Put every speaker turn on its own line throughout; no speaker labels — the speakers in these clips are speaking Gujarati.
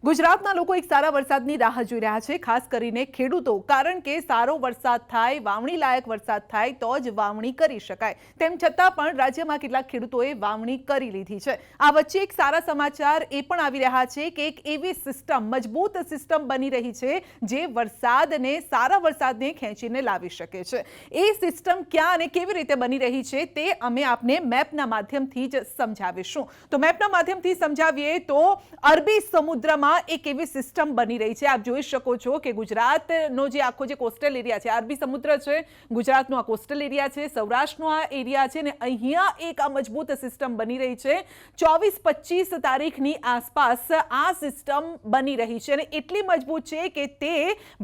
ગુજરાતના લોકો એક સારા વરસાદની રાહ જોઈ રહ્યા છે, ખાસ કરીને ખેડૂતો, કારણ કે સારો વરસાદ થાય, વાવણી લાયક વરસાદ થાય તો જ વાવણી કરી શકાય. તેમ છતાં પણ રાજ્યમાં કેટલાક ખેડૂતોએ વાવણી કરી લીધી છે. આ વચ્ચે એક સારા સમાચાર એ પણ આવી રહ્યા છે કે એક એવી સિસ્ટમ, મજબૂત સિસ્ટમ બની રહી છે જે સારા વરસાદને ખેંચીને લાવી શકે છે. એ સિસ્ટમ ક્યાં અને કેવી રીતે બની રહી છે તે અમે આપને મેપના માધ્યમથી જ સમજાવીશું. તો મેપના માધ્યમથી સમજાવીએ તો અરબી સમુદ્રમાં એક એવી સિસ્ટમ બની રહી છે. આપ જોઈ શકો છો કે ગુજરાતનો જે આખો જે કોસ્ટલ એરિયા છે, અરબી સમુદ્ર છે, ગુજરાતનો આ કોસ્ટલ એરિયા છે, સૌરાષ્ટ્રનો આ એરિયા છે, ને અહીંયા એક આ મજબૂત સિસ્ટમ બની રહી છે. 24-25 તારીખની આસપાસ આ સિસ્ટમ બની રહી છે અને એટલી મજબૂત છે કે તે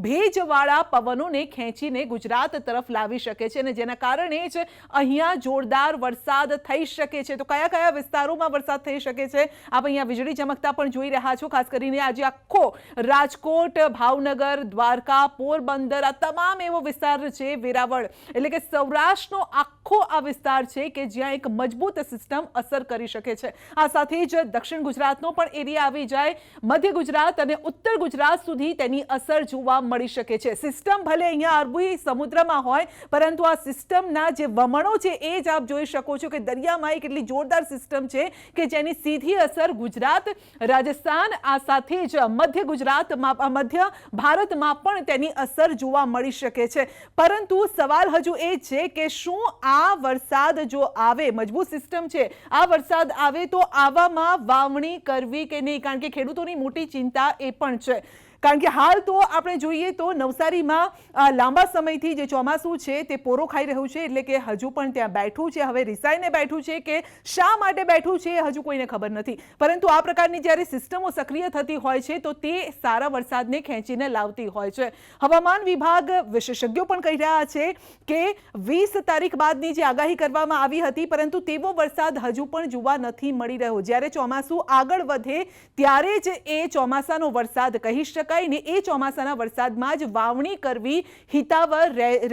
ભેજવાળા પવનોને ખેંચીને ગુજરાત તરફ લાવી શકે છે અને જેના કારણે જ અહીંયા જોરદાર વરસાદ થઈ શકે છે. તો કયા કયા વિસ્તારોમાં વરસાદ થઈ શકે છે આપ અહીંયા વીજળી ચમકતા પણ જોઈ રહ્યા છો. ખાસ કરીને આજે આખો રાજકોટ, ભાવનગર, દ્વારકા, પોરબંદર, આ તમામ એવો વિસ્તાર છે, વેરાવળ, એટલે કે સૌરાષ્ટ્રનો આખો આ વિસ્તાર છે કે જ્યાં એક મજબૂત સિસ્ટમ અસર કરી શકે છે. આ સાથે જ દક્ષિણ ગુજરાતનો પણ એરિયા આવી જાય, મધ્ય ગુજરાત અને ઉત્તર ગુજરાત સુધી તેની અસર જોવા મળી શકે છે. સિસ્ટમ ભલે અહીંયા અરબી સમુદ્રમાં હોય, પરંતુ આ સિસ્ટમના જે વમણો છે એ જ આપ જોઈ શકો છો કે દરિયામાં એક એટલી જોરદાર સિસ્ટમ છે કે જેની સીધી અસર ગુજરાત, રાજસ્થાન, આ સાથે જ મધ્ય ગુજરાતમાં, મધ્ય ભારતમાં પણ તેની અસર જોવા મળી શકે છે. પરંતુ સવાલ હજુ એ છે કે શું આ વરસાદ જો આવે, મજબૂત સિસ્ટમ છે, આ વરસાદ આવે તો આવામાં વાવણી કરવી કે નહીં? કારણ કે ખેડૂતોની મોટી ચિંતા એ પણ છે. કારણ કે હાલ તો આપણે જોઈએ તો નવસારીમાં લાંબા સમયથી જે ચોમાસું છે તે પોરો ખાઈ રહ્યું છે, એટલે કે હજુ પણ ત્યાં બેઠું છે. હવે રિસાઈને બેઠું છે કે શા માટે બેઠું છે હજુ કોઈને ખબર નથી. પરંતુ આ પ્રકારની જ્યારે સિસ્ટમો સક્રિય થતી હોય છે તો તે સારા વરસાદને ખેંચીને લાવતી હોય છે. હવામાન વિભાગ વિશેષજ્ઞો પણ કહી રહ્યા છે કે 20 તારીખ બાદની જે આગાહી કરવામાં આવી હતી, પરંતુ તેવો વરસાદ હજુ પણ જોવા નથી મળી રહ્યો. જ્યારે ચોમાસું આગળ વધે ત્યારે જ એ ચોમાસાનો વરસાદ કહી શકાય ને એ ચોમાસાના વરસાદમાં જ વાવણી કરવી હિતાવહ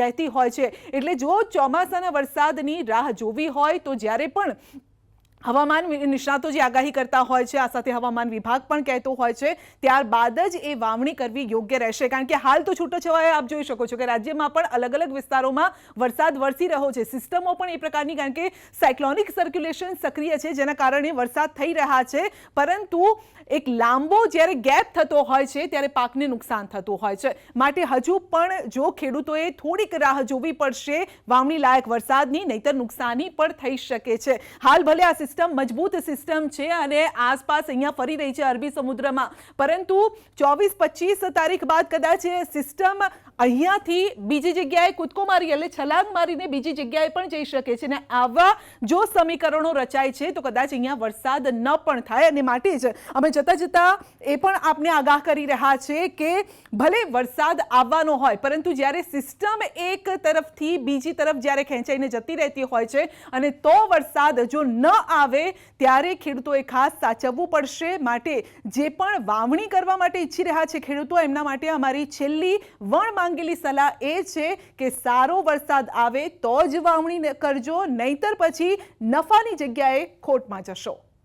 રહેતી હોય છે. એટલે જો ચોમાસાના વરસાદની રાહ જોવી હોય તો જ્યારે પણ હવામાન નિષ્ણાતો જે આગાહી કરતા હોય છે, આ સાથે હવામાન વિભાગ પણ કહેતો હોય છે, ત્યારબાદ જ એ વાવણી કરવી યોગ્ય રહેશે. કારણ કે હાલ તો છૂટોછવાયા આપ જોઈ શકો છો કે રાજ્યમાં પણ અલગ અલગ વિસ્તારોમાં વરસાદ વરસી રહ્યો છે. સિસ્ટમો પણ એ પ્રકારની, કારણ કે સાયક્લોનિક સર્ક્યુલેશન સક્રિય છે જેના કારણે વરસાદ થઈ રહ્યા છે. પરંતુ એક લાંબો જ્યારે ગેપ થતો હોય છે ત્યારે પાકને નુકસાન થતું હોય છે. માટે હજુ પણ જો ખેડૂતોએ થોડીક રાહ જોવી પડશે વાવણી લાયક વરસાદની, નહીતર નુકસાની પણ થઈ શકે છે. હાલ ભલે આ સિસ્ટમ મજબૂત સિસ્ટમ છે અને આસપાસ અહીંયા ફરી રહી છે અરબી સમુદ્રમાં, પરંતુ 24-25 તારીખ બાદ કદાચ સિસ્ટમ અહીંયાથી બીજી જગ્યાએ કૂદકો મારી, એટલે છલાંગ મારીને બીજી જગ્યાએ પણ જઈ શકે છે. અને આવા જો સમીકરણો રચાય છે તો કદાચ અહીંયા વરસાદ ન પણ થાય. અને માટે જ અમે જતા જતા એ પણ આપને આગાહ કરી રહ્યા છે કે ભલે વરસાદ આવવાનો હોય, પરંતુ જ્યારે સિસ્ટમ એક તરફથી બીજી તરફ જ્યારે ખેંચાઈને જતી રહેતી હોય છે અને તો વરસાદ જો ન આવે ત્યારે ખેડૂતોએ ખાસ સાચવવું પડશે. માટે જે પણ વાવણી કરવા માટે ઈચ્છી રહ્યા છે ખેડૂતો, એમના માટે અમારી છેલ્લી માંગેલી સલાહ એ છે કે સારો વરસાદ આવે તો જ વાવણી કરજો, નહીતર પછી નફાની જગ્યાએ ખોટમાં જશો.